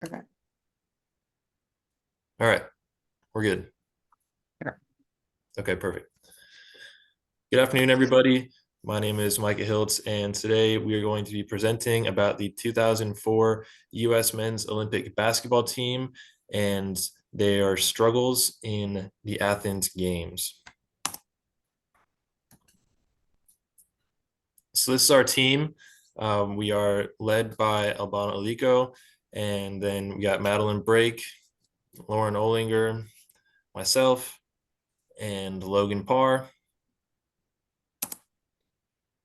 Okay. All right, we're good. Okay. Okay, perfect. Good afternoon, everybody. My name is Micah Hiltz, and today we are going to be presenting about the 2004 U.S. Men's Olympic Basketball team and their struggles in the Athens Games. So this is our team. We are led by Albana Aliko, and then we got Madeline Brake, Lauren Olinger, myself, and Logan Parr.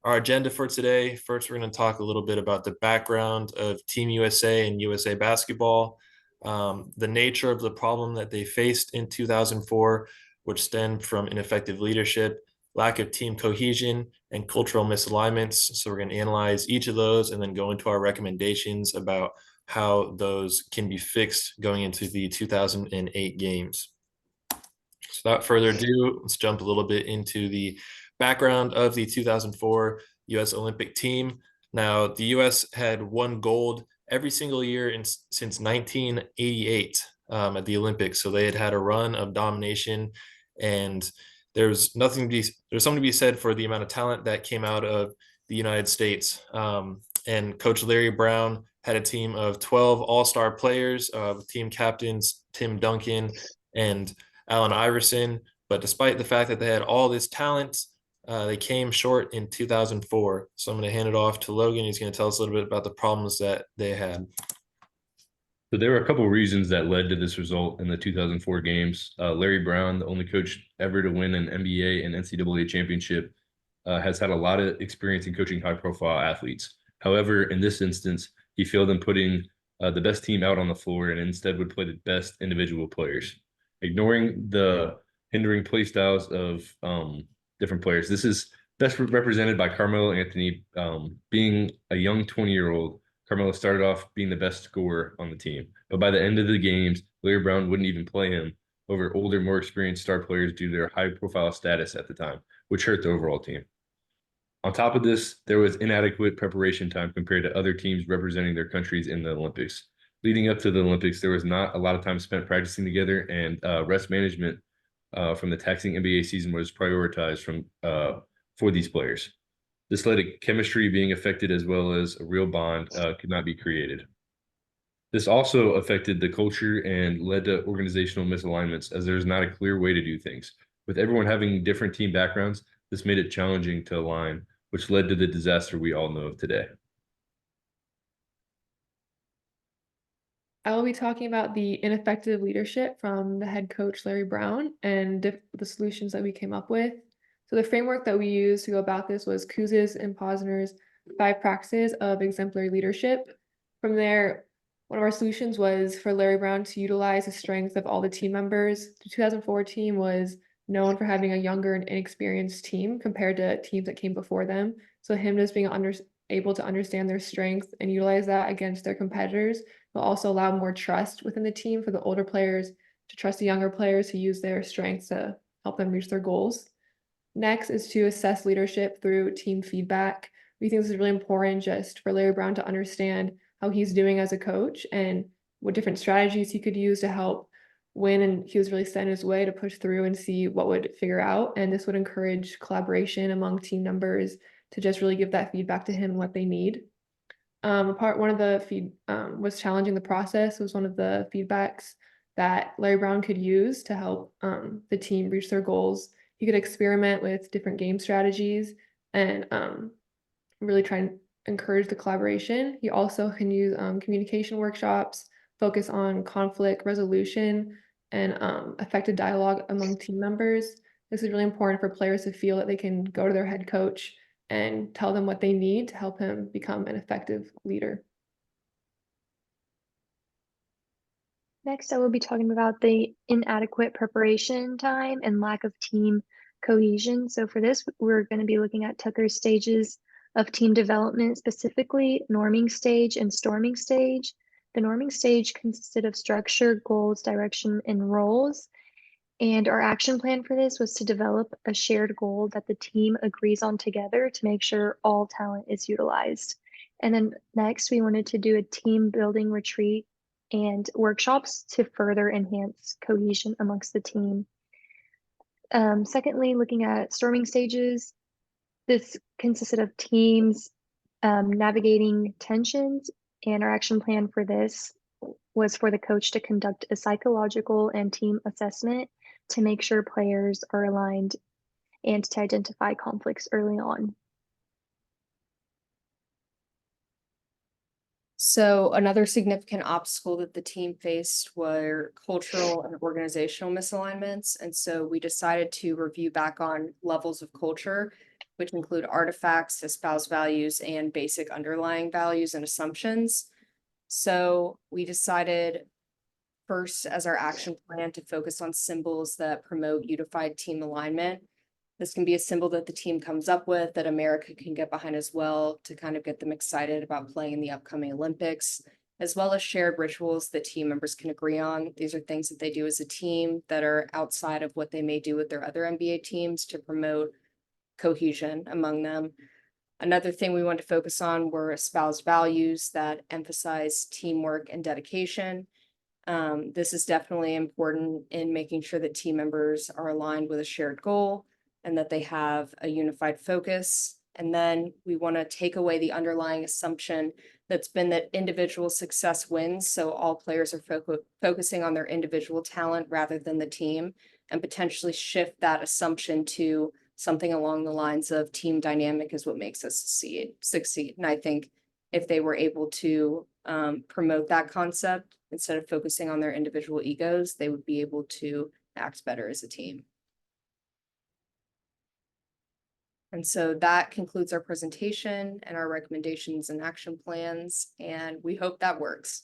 Our agenda for today, first, we're going to talk a little bit about the background of Team USA and USA Basketball, the nature of the problem that they faced in 2004, which stemmed from ineffective leadership, lack of team cohesion, and cultural misalignments. So we're going to analyze each of those and then go into our recommendations about how those can be fixed going into the 2008 games. So without further ado, let's jump a little bit into the background of the 2004 U.S. Olympic team. Now, the U.S. had won gold every single year since 1988 at the Olympics. So they had had a run of domination, and there's something to be said for the amount of talent that came out of the United States. And Coach Larry Brown had a team of 12 all-star players, team captains Tim Duncan and Allen Iverson. But despite the fact that they had all this talent, they came short in 2004. So I'm going to hand it off to Logan. He's going to tell us a little bit about the problems that they had. So there were a couple of reasons that led to this result in the 2004 games. Larry Brown, the only coach ever to win an NBA and NCAA championship, has had a lot of experience in coaching high-profile athletes. However, in this instance, he failed in putting the best team out on the floor and instead would play the best individual players, ignoring the hindering play styles of different players. This is best represented by Carmelo Anthony, being a young 20-year-old. Carmelo started off being the best scorer on the team, but by the end of the games, Larry Brown wouldn't even play him over older, more experienced star players due to their high-profile status at the time, which hurt the overall team. On top of this, there was inadequate preparation time compared to other teams representing their countries in the Olympics. Leading up to the Olympics, there was not a lot of time spent practicing together, and rest management from the taxing NBA season was prioritized for these players. This led to chemistry being affected as well as a real bond could not be created. This also affected the culture and led to organizational misalignments as there's not a clear way to do things. With everyone having different team backgrounds, this made it challenging to align, which led to the disaster we all know of today. I will be talking about the ineffective leadership from the head coach, Larry Brown, and the solutions that we came up with. So the framework that we used to go about this was Kouzes and Posner's 5 practices of exemplary leadership. From there, one of our solutions was for Larry Brown to utilize the strengths of all the team members. The 2004 team was known for having a younger and inexperienced team compared to teams that came before them. So him just being able to understand their strengths and utilize that against their competitors will also allow more trust within the team for the older players to trust the younger players to use their strengths to help them reach their goals. Next is to assess leadership through team feedback. We think this is really important just for Larry Brown to understand how he's doing as a coach and what different strategies he could use to help win. And he was really set in his way to push through and see what would figure out. And this would encourage collaboration among team members to just really give that feedback to him what they need. One of the was challenging the process was one of the feedbacks that Larry Brown could use to help the team reach their goals. He could experiment with different game strategies and really try and encourage the collaboration. He also can use communication workshops, focus on conflict resolution and effective dialogue among team members. This is really important for players to feel that they can go to their head coach and tell them what they need to help him become an effective leader. Next, I will be talking about the inadequate preparation time and lack of team cohesion. So for this, we're going to be looking at Tucker's stages of team development, specifically norming stage and storming stage. The norming stage consisted of structure, goals, direction, and roles. And our action plan for this was to develop a shared goal that the team agrees on together to make sure all talent is utilized. And then next, we wanted to do a team building retreat and workshops to further enhance cohesion amongst the team. Secondly, looking at storming stages, this consisted of teams navigating tensions, and our action plan for this was for the coach to conduct a psychological and team assessment to make sure players are aligned and to identify conflicts early on. So another significant obstacle that the team faced were cultural and organizational misalignments. And so we decided to review back on levels of culture, which include artifacts, espoused values, and basic underlying values and assumptions. So we decided first as our action plan to focus on symbols that promote unified team alignment. This can be a symbol that the team comes up with that America can get behind as well to kind of get them excited about playing in the upcoming Olympics, as well as shared rituals that team members can agree on. These are things that they do as a team that are outside of what they may do with their other NBA teams to promote cohesion among them. Another thing we wanted to focus on were espoused values that emphasize teamwork and dedication. This is definitely important in making sure that team members are aligned with a shared goal and that they have a unified focus. And then we want to take away the underlying assumption that's been that individual success wins. So all players are focusing on their individual talent rather than the team, and potentially shift that assumption to something along the lines of team dynamic is what makes us succeed. And I think if they were able to promote that concept instead of focusing on their individual egos, they would be able to act better as a team. And so that concludes our presentation and our recommendations and action plans, and we hope that works.